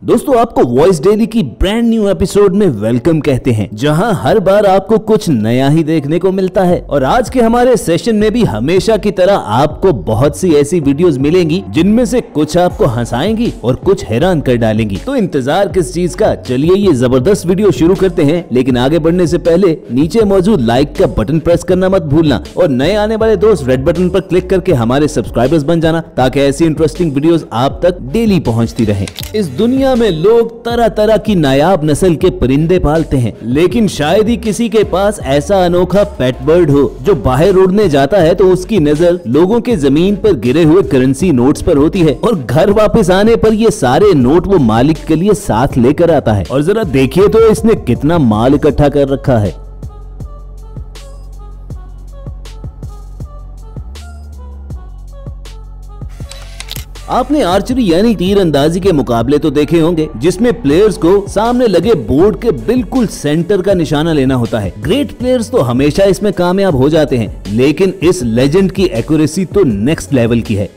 दोस्तों आपको voice daily की ब्रांड न्यू एपिसोड में वेलकम कहते हैं, जहां हर बार आपको कुछ नया ही देखने को मिलता है। और आज के हमारे सेशन में भी हमेशा की तरह आपको बहुत सी ऐसी वीडियोस मिलेंगी जिनमें से कुछ आपको हंसाएंगी और कुछ हैरान कर डालेंगी। तो इंतजार किस चीज का, चलिए ये जबरदस्त वीडियो शुरू करते हैं। लेकिन आगे बढ़ने से पहले नीचे मौजूद लाइक का बटन प्रेस करना मत भूलना और नए आने वाले दोस्त रेड बटन पर क्लिक करके हमारे सब्सक्राइबर्स बन जाना, ताकि ऐसी इंटरेस्टिंग वीडियोस आप तक डेली पहुंचती रहे। इस दुनिया में लोग तरह तरह की नायाब नस्ल के परिंदे पालते हैं, लेकिन शायद ही किसी के पास ऐसा अनोखा पेट बर्ड हो जो बाहर उड़ने जाता है तो उसकी नजर लोगों के जमीन पर गिरे हुए करेंसी नोट्स पर होती है और घर वापस आने पर ये सारे नोट वो मालिक के लिए साथ लेकर आता है। और जरा देखिए तो इसने कितना माल इकट्ठा कर रखा है। आपने आर्चरी यानी तीरंदाजी के मुकाबले तो देखे होंगे, जिसमें प्लेयर्स को सामने लगे बोर्ड के बिल्कुल सेंटर का निशाना लेना होता है। ग्रेट प्लेयर्स तो हमेशा इसमें कामयाब हो जाते हैं, लेकिन इस लेजेंड की एक्यूरेसी तो नेक्स्ट लेवल की है।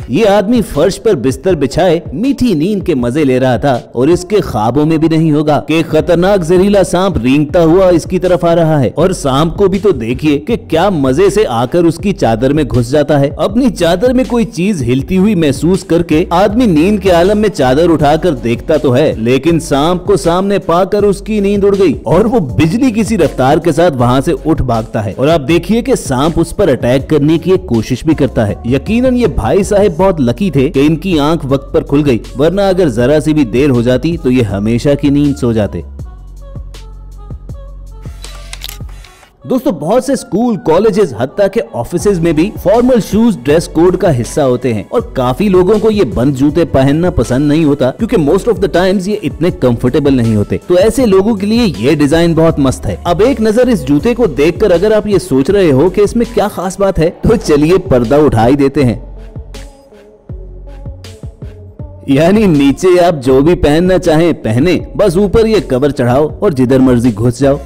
ये आदमी फर्श पर बिस्तर बिछाए मीठी नींद के मजे ले रहा था और इसके ख्वाबों में भी नहीं होगा कि खतरनाक जहरीला सांप रेंगता हुआ इसकी तरफ आ रहा है। और सांप को भी तो देखिए कि क्या मजे से आकर उसकी चादर में घुस जाता है। अपनी चादर में कोई चीज हिलती हुई महसूस करके आदमी नींद के आलम में चादर उठाकर देखता तो है, लेकिन सांप को सामने पाकर उसकी नींद उड़ गई और वो बिजली किसी रफ्तार के साथ वहाँ से उठ भागता है। और आप देखिए कि सांप उस पर अटैक करने की एक कोशिश भी करता है। यकीनन ये भाई साहब बहुत लकी थे कि इनकी आंख वक्त पर खुल गई, वरना अगर जरा सी भी देर हो जाती तो ये हमेशा की नींद सो जाते। दोस्तों बहुत से स्कूल, कॉलेजेस, हत्ता के ऑफिसेज में भी फॉर्मल शूज ड्रेस कोड का हिस्सा होते हैं और काफी लोगों को ये बंद जूते पहनना पसंद नहीं होता, क्योंकि मोस्ट ऑफ द टाइम्स ये इतने कंफर्टेबल नहीं होते। तो ऐसे लोगों के लिए ये डिजाइन बहुत मस्त है। अब एक नजर इस जूते को देखकर अगर आप ये सोच रहे हो कि इसमें क्या खास बात है, तो चलिए पर्दा उठा ही देते हैं। यानी नीचे आप जो भी पहनना चाहें पहने, बस ऊपर ये कवर चढ़ाओ और जिधर मर्जी घुस जाओ।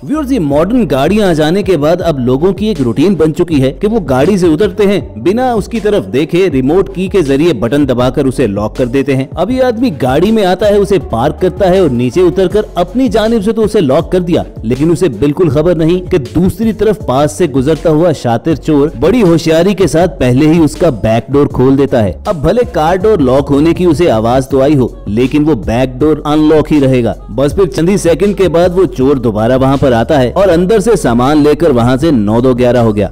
व्यूअर्स, ये मॉडर्न गाड़ियां आ जाने के बाद अब लोगों की एक रूटीन बन चुकी है कि वो गाड़ी से उतरते हैं, बिना उसकी तरफ देखे रिमोट की के जरिए बटन दबाकर उसे लॉक कर देते हैं। अब ये आदमी गाड़ी में आता है, उसे पार्क करता है और नीचे उतरकर अपनी जानिब से तो उसे लॉक कर दिया, लेकिन उसे बिल्कुल खबर नहीं कि दूसरी तरफ पास से गुजरता हुआ शातिर चोर बड़ी होशियारी के साथ पहले ही उसका बैक डोर खोल देता है। अब भले कार डोर लॉक होने की उसे आवाज तो आई हो, लेकिन वो बैक डोर अनलॉक ही रहेगा। बस फिर चंद ही सेकंड के बाद वो चोर दोबारा वहाँ पर आता है और अंदर से सामान लेकर वहां से 9-2-11 हो गया।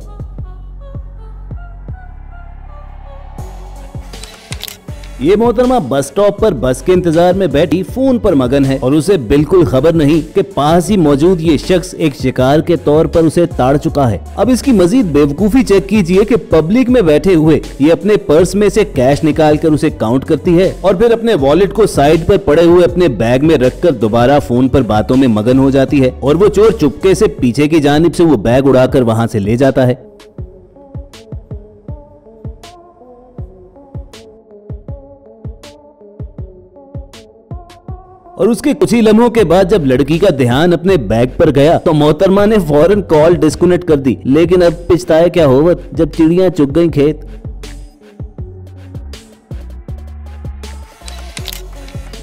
ये मोहतरमा बस स्टॉप पर बस के इंतजार में बैठी फोन पर मगन है और उसे बिल्कुल खबर नहीं कि पास ही मौजूद ये शख्स एक शिकार के तौर पर उसे ताड़ चुका है। अब इसकी मजीद बेवकूफी चेक कीजिए कि पब्लिक में बैठे हुए ये अपने पर्स में से कैश निकाल कर उसे काउंट करती है और फिर अपने वॉलेट को साइड पर पड़े हुए अपने बैग में रखकर दोबारा फोन पर बातों में मगन हो जाती है और वो चोर चुपके से पीछे की जानिब से वो बैग उड़ाकर वहाँ से ले जाता है। और उसके कुछ ही लम्हों के बाद जब लड़की का ध्यान अपने बैग पर गया तो मोहतरमा ने फौरन कॉल डिस्कनेक्ट कर दी। लेकिन अब पछताए क्या होवत जब चिड़ियां चुग गईं खेत।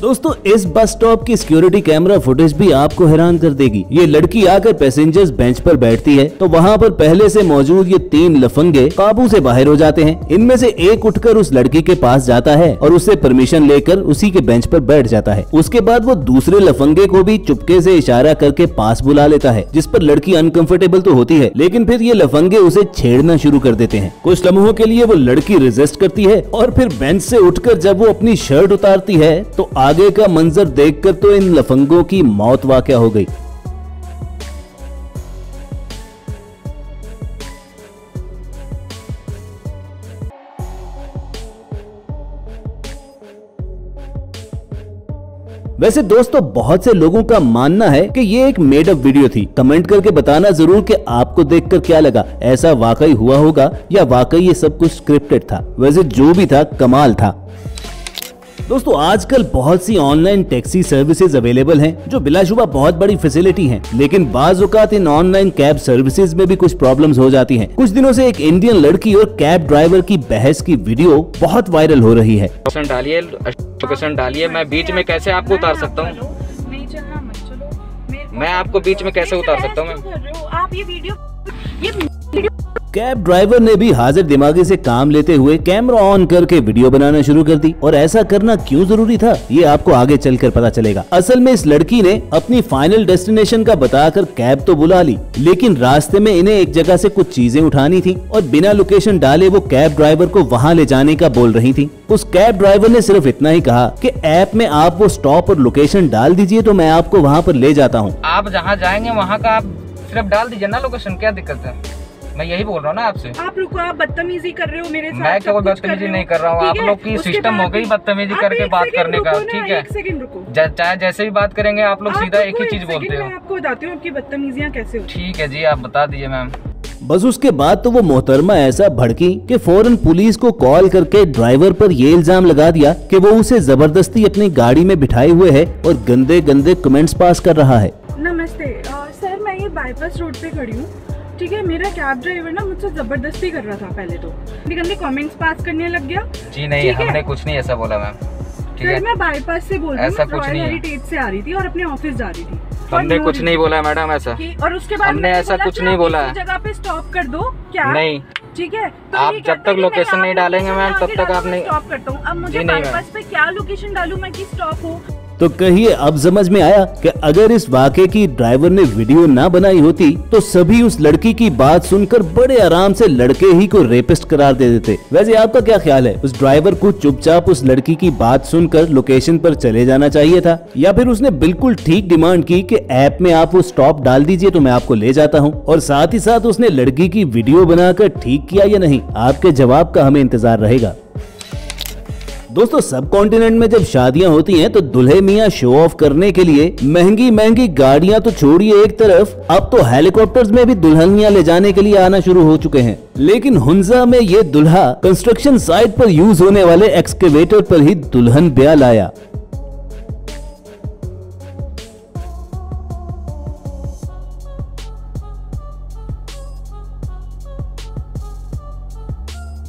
दोस्तों इस बस स्टॉप की सिक्योरिटी कैमरा फुटेज भी आपको हैरान कर देगी। ये लड़की आकर पैसेंजर्स बेंच पर बैठती है तो वहाँ पर पहले से मौजूद ये 3 लफंगे काबू से बाहर हो जाते हैं। इनमें से एक उठकर उस लड़की के पास जाता है और उससे परमिशन लेकर उसी के बेंच पर बैठ जाता है। उसके बाद वो दूसरे लफंगे को भी चुपके से इशारा करके पास बुला लेता है, जिस पर लड़की अनकंफर्टेबल तो होती है, लेकिन फिर ये लफंगे उसे छेड़ना शुरू कर देते हैं। कुछ लम्हों के लिए वो लड़की रेजिस्ट करती है और फिर बेंच से उठकर जब वो अपनी शर्ट उतारती है तो आगे का मंजर देखकर तो इन लफंगों की मौत वाक़या हो गई। वैसे दोस्तों बहुत से लोगों का मानना है कि ये एक मेड अप वीडियो थी। कमेंट करके बताना जरूर कि आपको देखकर क्या लगा, ऐसा वाकई हुआ होगा या वाकई ये सब कुछ स्क्रिप्टेड था। वैसे जो भी था कमाल था। दोस्तों आजकल बहुत सी ऑनलाइन टैक्सी सर्विसेज अवेलेबल हैं जो बिलाशुबा बहुत बड़ी फैसिलिटी हैं, लेकिन बाज औकात इन ऑनलाइन कैब सर्विसेज में भी कुछ प्रॉब्लम्स हो जाती हैं। कुछ दिनों से एक इंडियन लड़की और कैब ड्राइवर की बहस की वीडियो बहुत वायरल हो रही है। लोकेशन डालिए, मैं बीच में कैसे आपको उतार सकता हूँ? मैं आपको बीच में कैसे उतार सकता हूँ? आप ये वीडियो कैब ड्राइवर ने भी हाजिर दिमागी से काम लेते हुए कैमरा ऑन करके वीडियो बनाना शुरू कर दी। और ऐसा करना क्यों जरूरी था ये आपको आगे चलकर पता चलेगा। असल में इस लड़की ने अपनी फाइनल डेस्टिनेशन का बताकर कैब तो बुला ली, लेकिन रास्ते में इन्हें एक जगह से कुछ चीजें उठानी थी और बिना लोकेशन डाले वो कैब ड्राइवर को वहाँ ले जाने का बोल रही थी। उस कैब ड्राइवर ने सिर्फ इतना ही कहा कि ऐप में आप वो स्टॉप और लोकेशन डाल दीजिए तो मैं आपको वहाँ पर ले जाता हूँ। आप जहाँ जाएंगे वहाँ का आप सिर्फ डाल दीजिए ना लोकेशन, क्या दिक्कत है? मैं यही बोल रहा हूँ ना आपसे। आप रुको, आप बदतमीजी कर रहे हो मेरे साथ। मैं कोई बदतमीजी नहीं कर रहा हूँ, आप लोग की सिस्टम हो गई बदतमीजी करके बात करने का। ठीक है, 1 सेकंड रुको। चाहे जैसे भी बात करेंगे आप लोग सीधा एक ही चीज बोलते हो। मैं आपको बताती हूँ आपकी बदतमीजियाँ कैसे होती। ठीक है जी, आप बता दीजिए मैम। बस उसके बाद तो वो मोहतरमा ऐसा भड़की कि फौरन पुलिस को कॉल करके ड्राइवर पर ये इल्जाम लगा दिया कि वो उसे जबरदस्ती अपनी गाड़ी में बिठाए हुए है और गंदे गंदे कमेंट्स पास कर रहा है। नमस्ते सर, मैं ये बाईपास रोड पे खड़ी हूँ। ठीक है, मेरा कैब ड्राइवर ना मुझसे जबरदस्ती कर रहा था। पहले तो गंदे कमेंट्स पास करने लग गया। जी नहीं, हमने कुछ नहीं ऐसा बोला मैम। ठीक है, मैं बाईपास से बोल रही हूँ, ऐसा कुछ नहीं है। हेरिटेज से आ रही थी और अपने ऑफिस जा रही थी। हमने कुछ नहीं बोला मैडम ऐसा। और उसके बाद हमने ऐसा कुछ नहीं बोला है। जगह पे स्टॉप कर दो क्या? नहीं, ठीक है, तो आप जब तक लोकेशन नहीं डालेंगे मैम तब तक आप नहीं। स्टॉप करता हूँ। अब मुझे बाईपास पे क्या लोकेशन डालूं मैं कि स्टॉप हो? तो कहिए अब समझ में आया कि अगर इस वाक़े की ड्राइवर ने वीडियो ना बनाई होती तो सभी उस लड़की की बात सुनकर बड़े आराम से लड़के ही को रेपिस्ट करार दे देते। वैसे आपका क्या ख्याल है, उस ड्राइवर को चुपचाप उस लड़की की बात सुनकर लोकेशन पर चले जाना चाहिए था, या फिर उसने बिल्कुल ठीक डिमांड की कि ऐप में आप वो स्टॉप डाल दीजिए तो मैं आपको ले जाता हूँ, और साथ ही साथ उसने लड़की की वीडियो बनाकर ठीक किया या नहीं? आपके जवाब का हमें इंतजार रहेगा। दोस्तों सब कॉन्टिनेंट में जब शादियां होती हैं तो दुल्हे मियां शो ऑफ करने के लिए महंगी महंगी गाड़ियां तो छोड़िए एक तरफ, अब तो हेलीकॉप्टर्स में भी दुल्हनियां ले जाने के लिए आना शुरू हो चुके हैं। लेकिन हुंजा में ये दुल्हा कंस्ट्रक्शन साइट पर यूज होने वाले एक्सकेवेटर पर ही दुल्हन ब्याह लाया।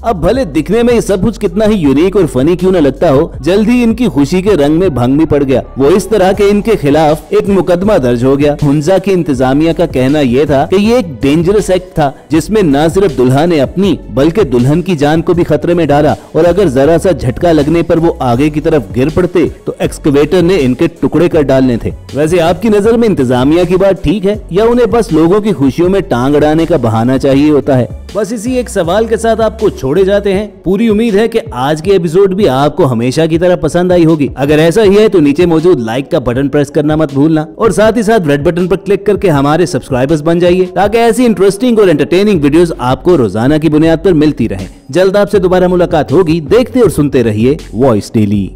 अब भले दिखने में ये सब कुछ कितना ही यूनिक और फनी क्यों न लगता हो, जल्द ही इनकी खुशी के रंग में भंग भी पड़ गया। वो इस तरह के इनके खिलाफ एक मुकदमा दर्ज हो गया। हुंजा की इंतजामिया का कहना यह था कि ये एक डेंजरस एक्ट था जिसमें न सिर्फ दुल्हा ने अपनी बल्कि दुल्हन की जान को भी खतरे में डाला, और अगर जरा सा झटका लगने पर वो आगे की तरफ गिर पड़ते तो एक्सकवेटर ने इनके टुकड़े कर डालने थे। वैसे आपकी नजर में इंतजामिया की बात ठीक है या उन्हें बस लोगों की खुशियों में टांग अड़ाने का बहाना चाहिए होता है? बस इसी एक सवाल के साथ आपको छोड़े जाते हैं। पूरी उम्मीद है कि आज के एपिसोड भी आपको हमेशा की तरह पसंद आई होगी। अगर ऐसा ही है तो नीचे मौजूद लाइक का बटन प्रेस करना मत भूलना, और साथ ही साथ रेड बटन पर क्लिक करके हमारे सब्सक्राइबर्स बन जाइए ताकि ऐसी इंटरेस्टिंग और एंटरटेनिंग वीडियोस आपको रोजाना की बुनियाद पर मिलती रहे। जल्द आपसे दोबारा मुलाकात होगी। देखते और सुनते रहिए वॉइस डेली।